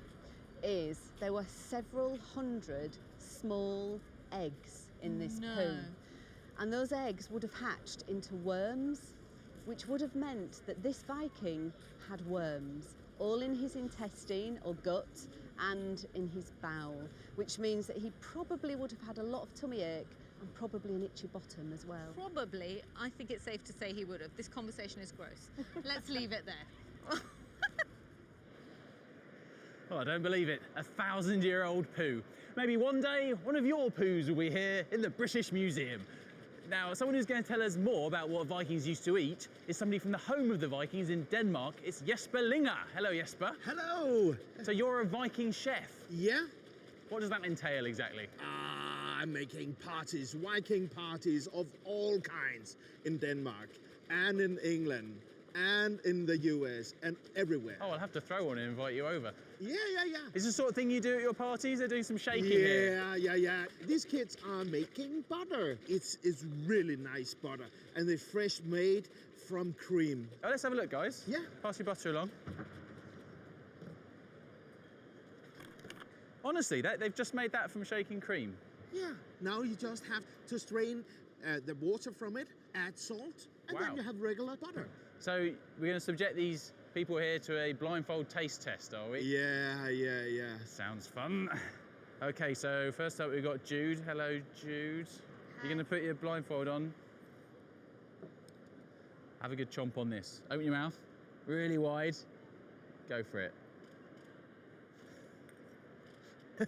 is there were several hundred small eggs in this poo. And those eggs would have hatched into worms, which would have meant that this Viking had worms, all in his intestine or gut and in his bowel, which means that he probably would have had a lot of tummy ache and probably an itchy bottom as well. Probably. I think it's safe to say he would have. This conversation is gross. Let's leave it there. Oh, I don't believe it. 1,000-year-old poo. Maybe one day, one of your poos will be here in the British Museum. Now, someone who's going to tell us more about what Vikings used to eat is somebody from the home of the Vikings in Denmark. It's Jesper Linger. Hello, Jesper. Hello. So you're a Viking chef? Yeah. What does that entail exactly? I'm making parties, Viking parties of all kinds in Denmark and in England and in the US and everywhere. Oh, I'll have to throw one and invite you over. Yeah. Is this the sort of thing you do at your parties? They're doing some shaking here. Yeah. These kids are making butter. It's really nice butter, and they're fresh made from cream. Oh, let's have a look, guys. Yeah. Pass your butter along. Honestly, they've just made that from shaking cream. Yeah. Now you just have to strain the water from it, add salt, and then you have regular butter. So we're going to subject these people here to a blindfold taste test, are we? Yeah. Sounds fun. Okay, so first up we've got Jude. Hello, Jude. You're going to put your blindfold on. Have a good chomp on this. Open your mouth, really wide. Go for it.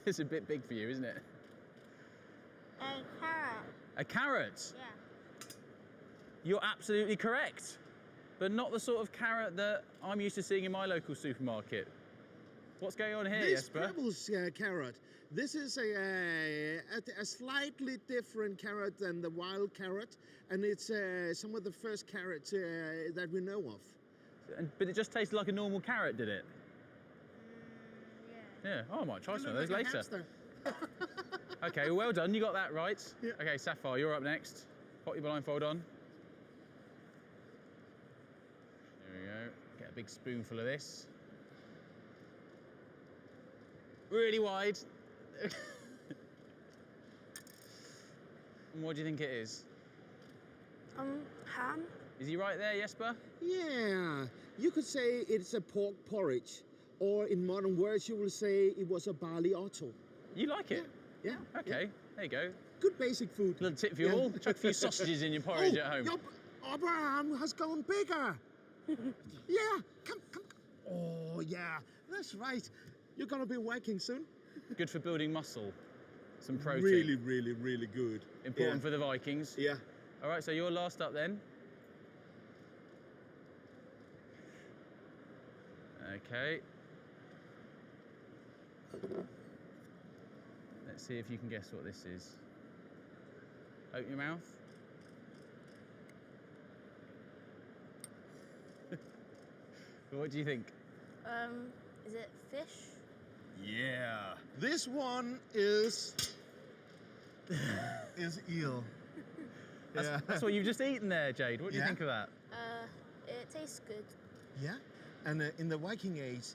It's a bit big for you, isn't it? A carrot. A carrot? Yeah. You're absolutely correct. But not the sort of carrot that I'm used to seeing in my local supermarket. What's going on here, This Jesper? Pebbles carrot. This is a slightly different carrot than the wild carrot, and it's some of the first carrots that we know of. But it just tasted like a normal carrot, did it? Yeah. Oh, I might try some of those later. Okay, well done. You got that right. Yeah. Okay, Sapphire, you're up next. Pop your blindfold on. There we go. Get a big spoonful of this. Really wide. And what do you think it is? Ham. Is he right there, Jesper? Yeah, you could say it's a pork porridge Or in modern words, you will say it was a barley otto. You like it? Yeah. Okay, there you go. Good basic food. Little tip for you all. Chuck a few sausages in your porridge at home. Your Abraham has gone bigger. Yeah, come. Oh, yeah, that's right. You're going to be working soon. Good for building muscle. Some protein. Really, really, really good. Important for the Vikings. Yeah. All right, so you're last up then. Okay. Let's see if you can guess what this is. Open your mouth. What do you think? Is it fish? Yeah. This one is eel. That's what you've just eaten there, Jade. What do you think of that? It tastes good. Yeah. And in the Viking Age,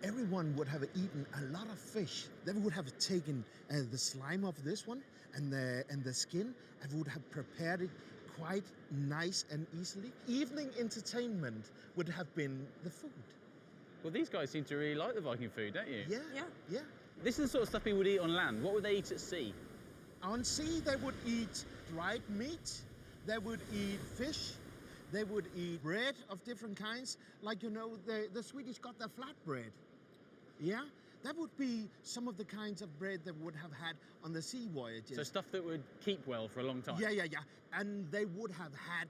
everyone would have eaten a lot of fish. They would have taken the slime of this one and the skin and would have prepared it quite nice and easily. Evening entertainment would have been the food. Well, these guys seem to really like the Viking food, don't you? Yeah. This is the sort of stuff people would eat on land. What would they eat at sea? On sea, they would eat dried meat. They would eat fish. They would eat bread of different kinds. Like, you know, the Swedish got their flatbread. Yeah? That would be some of the kinds of bread they would have had on the sea voyages. So stuff that would keep well for a long time? Yeah. And they would have had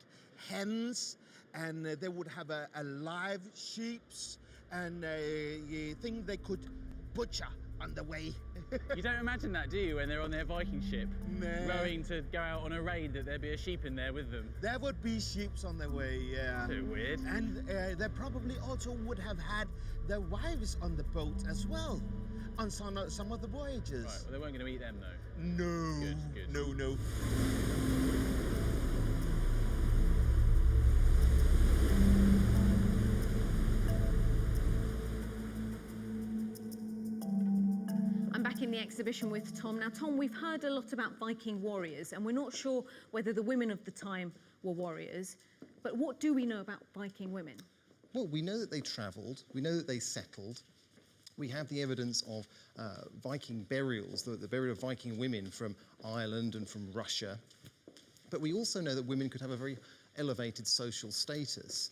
hens, and they would have a live sheeps, and a thing they could butcher on the way. You don't imagine that, do you, when they're on their Viking ship, rowing to go out on a raid, that there'd be a sheep in there with them? There would be sheep on their way, yeah. Too weird. And they probably also would have had their wives on the boat as well, on some of the voyages. Right, well, they weren't going to eat them, though. No. Good. No. In the exhibition with Tom. Now, Tom, we've heard a lot about Viking warriors, and we're not sure whether the women of the time were warriors, but what do we know about Viking women? Well, we know that they travelled, we know that they settled. We have the evidence of Viking burials, the burial of Viking women from Ireland and from Russia. But we also know that women could have a very elevated social status.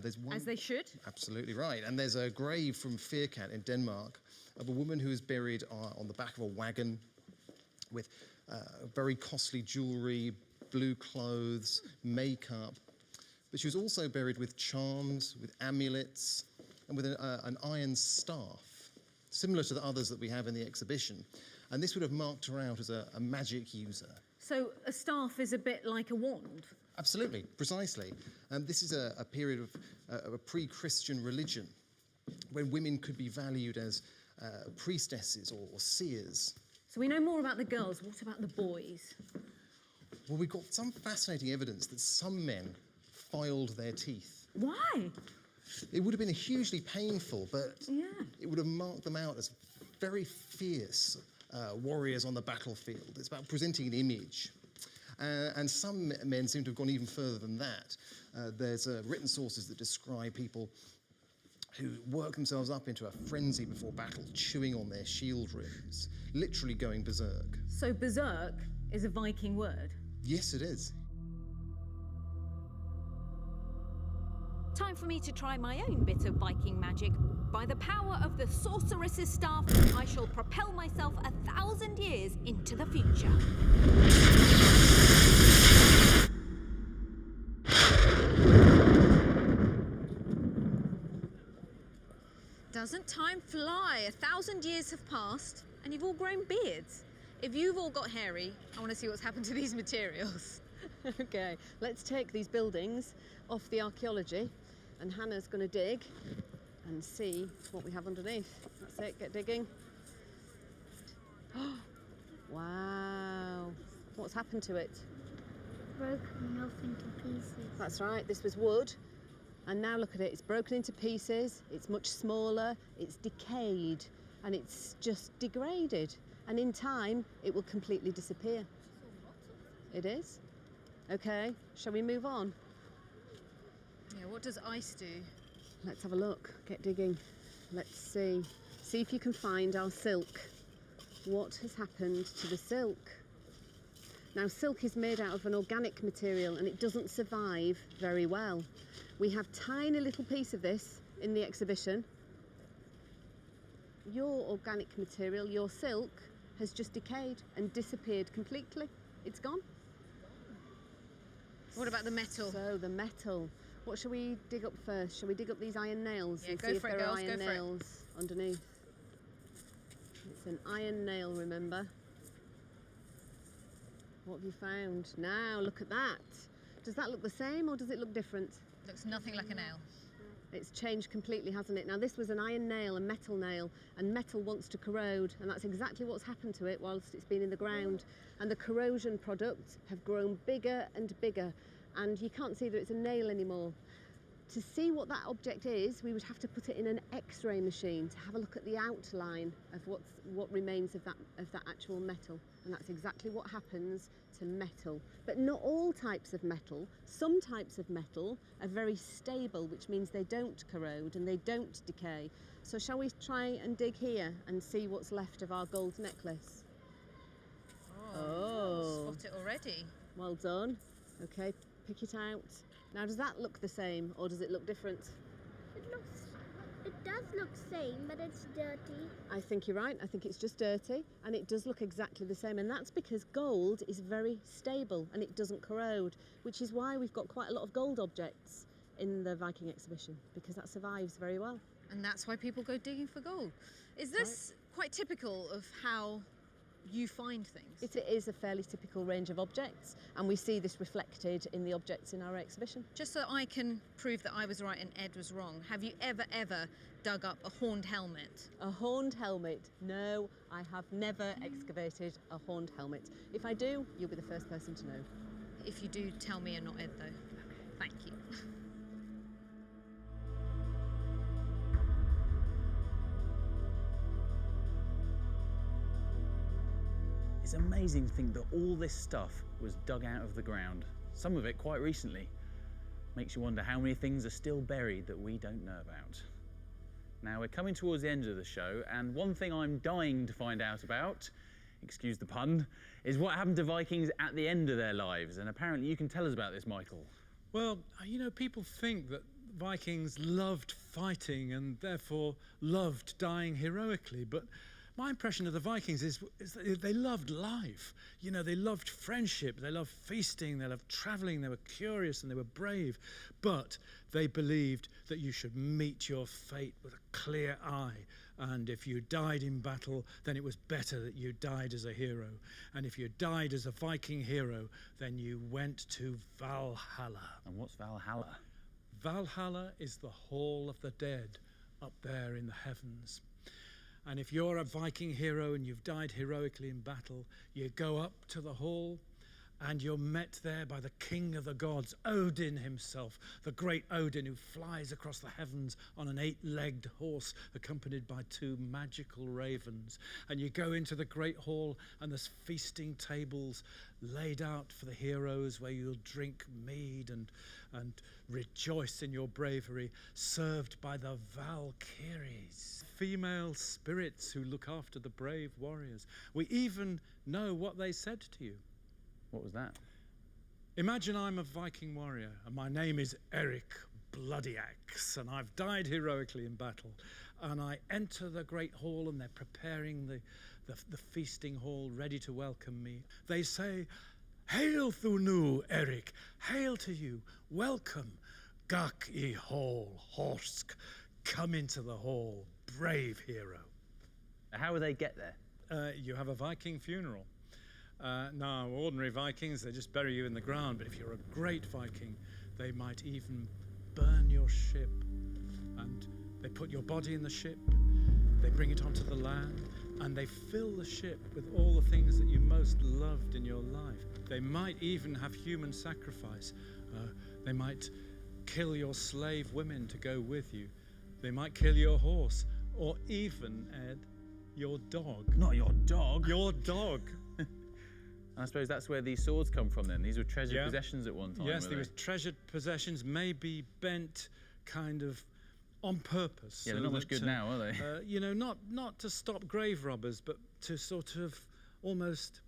There's one, as they should. Absolutely right. And there's a grave from Firkat in Denmark of a woman who is buried on the back of a wagon with very costly jewellery, blue clothes, makeup. But she was also buried with charms, with amulets, and with an iron staff, similar to the others that we have in the exhibition. And this would have marked her out as a magic user. So a staff is a bit like a wand? Absolutely, precisely. This is a period of a pre-Christian religion when women could be valued as priestesses or seers. So we know more about the girls. What about the boys? Well, we've got some fascinating evidence that some men filed their teeth. Why? It would have been hugely painful, but yeah, it would have marked them out as very fierce warriors on the battlefield. It's about presenting an image. And some men seem to have gone even further than that. There's written sources that describe people who work themselves up into a frenzy before battle, chewing on their shield rims, literally going berserk. So berserk is a Viking word? Yes, it is. Time for me to try my own bit of Viking magic. By the power of the sorceress's staff, I shall propel myself 1,000 years into the future. Doesn't time fly? 1,000 years have passed and you've all grown beards. If you've all got hairy, I want to see what's happened to these materials. Okay, let's take these buildings off the archaeology, and Hannah's going to dig and see what we have underneath. That's it, get digging. Wow, what's happened to it? Broken off into pieces. That's right, this was wood. And now look at it, it's broken into pieces, it's much smaller, it's decayed, and it's just degraded. And in time, it will completely disappear. It is. Okay, shall we move on? Yeah, what does ice do? Let's have a look, get digging. Let's see. See if you can find our silk. What has happened to the silk? Now, silk is made out of an organic material and it doesn't survive very well. We have tiny little piece of this in the exhibition. Your organic material, your silk, has just decayed and disappeared completely. It's gone. What about the metal? So the metal. What shall we dig up first? Shall we dig up these iron nails Yeah, and go see if for it, there are girls, go iron for it. nails underneath? It's an iron nail, remember? What have you found? Now, look at that. Does that look the same or does it look different? Looks nothing like a nail. It's changed completely, hasn't it? Now, this was an iron nail, a metal nail, and metal wants to corrode, and that's exactly what's happened to it whilst it's been in the ground. And the corrosion products have grown bigger and bigger, and you can't see that it's a nail anymore. To see what that object is, we would have to put it in an X-ray machine to have a look at the outline of what remains of that actual metal. And that's exactly what happens to metal. But not all types of metal. Some types of metal are very stable, which means they don't corrode and they don't decay. So shall we try and dig here and see what's left of our gold necklace? Oh. Spot it already. Well done. Okay, pick it out. Now, does that look the same or does it look different? It does look same, but it's dirty. I think you're right. I think it's just dirty and it does look exactly the same. And that's because gold is very stable and it doesn't corrode, which is why we've got quite a lot of gold objects in the Viking exhibition, because that survives very well. And that's why people go digging for gold. Is this quite typical of how you find things? It is a fairly typical range of objects, and we see this reflected in the objects in our exhibition. Just so I can prove that I was right and Ed was wrong, have you ever dug up a horned helmet? A horned helmet? No, I have never excavated a horned helmet. If I do, you'll be the first person to know. If you do, tell me and not Ed, though. Thank you. It's amazing to think that all this stuff was dug out of the ground, some of it quite recently. Makes you wonder how many things are still buried that we don't know about. Now, we're coming towards the end of the show, and one thing I'm dying to find out about, excuse the pun, is what happened to Vikings at the end of their lives. And apparently you can tell us about this, Michael. Well, you know, people think that Vikings loved fighting and therefore loved dying heroically, but my impression of the Vikings is that they loved life. You know, they loved friendship, they loved feasting, they loved travelling, they were curious and they were brave. But they believed that you should meet your fate with a clear eye. And if you died in battle, then it was better that you died as a hero. And if you died as a Viking hero, then you went to Valhalla. And what's Valhalla? Valhalla is the Hall of the Dead up there in the heavens. And if you're a Viking hero and you've died heroically in battle, you go up to the hall and you're met there by the king of the gods, Odin himself, the great Odin who flies across the heavens on an 8-legged horse accompanied by 2 magical ravens. And you go into the great hall and there's feasting tables laid out for the heroes where you'll drink mead and rejoice in your bravery, served by the Valkyries, female spirits who look after the brave warriors. We even know what they said to you. What was that? Imagine I'm a Viking warrior and my name is Eric Bloody Axe and I've died heroically in battle, and I enter the great hall and they're preparing the feasting hall ready to welcome me. They say, "Hail Thunu, Eric, hail to you, welcome, Gak I hall, Horsk, come into the hall, brave hero." How will they get there? You have a Viking funeral. Now, ordinary Vikings, they just bury you in the ground, but if you're a great Viking, they might even burn your ship, and they put your body in the ship, they bring it onto the land, and they fill the ship with all the things that you most loved in your life. They might even have human sacrifice. They might kill your slave women to go with you. They might kill your horse, or even, Ed, your dog. Not your dog? Your dog. I suppose that's where these swords come from then. These were treasured possessions at one time. Yes, they were treasured possessions, maybe bent kind of on purpose. Yeah, so they're not much that, good now, are they? You know, not to stop grave robbers, but to sort of almost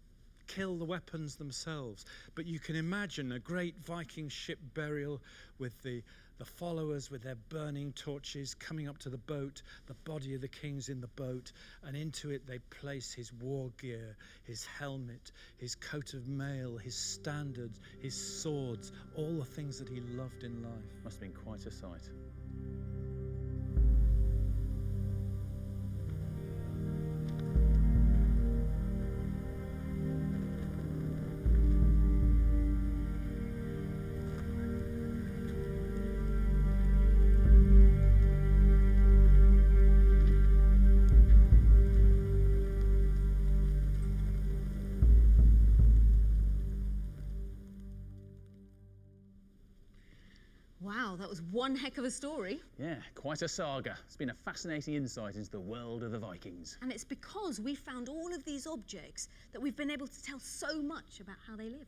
kill the weapons themselves. But you can imagine a great Viking ship burial with the followers with their burning torches coming up to the boat, the body of the king's in the boat, and into it they place his war gear, his helmet, his coat of mail, his standards, his swords, all the things that he loved in life. Must have been quite a sight. Wow, that was one heck of a story. Yeah, quite a saga. It's been a fascinating insight into the world of the Vikings. And it's because we found all of these objects that we've been able to tell so much about how they lived.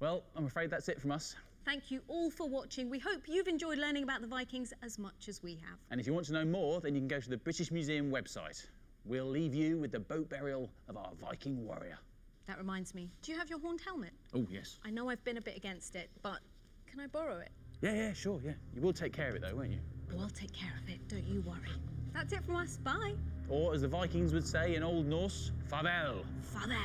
Well, I'm afraid that's it from us. Thank you all for watching. We hope you've enjoyed learning about the Vikings as much as we have. And if you want to know more, then you can go to the British Museum website. We'll leave you with the boat burial of our Viking warrior. That reminds me, do you have your horned helmet? Oh, yes. I know I've been a bit against it, but can I borrow it? Yeah, sure, yeah. You will take care of it though, won't you? Oh, I'll take care of it, don't you worry. That's it from us, bye. Or as the Vikings would say in Old Norse, farvel. Farewell.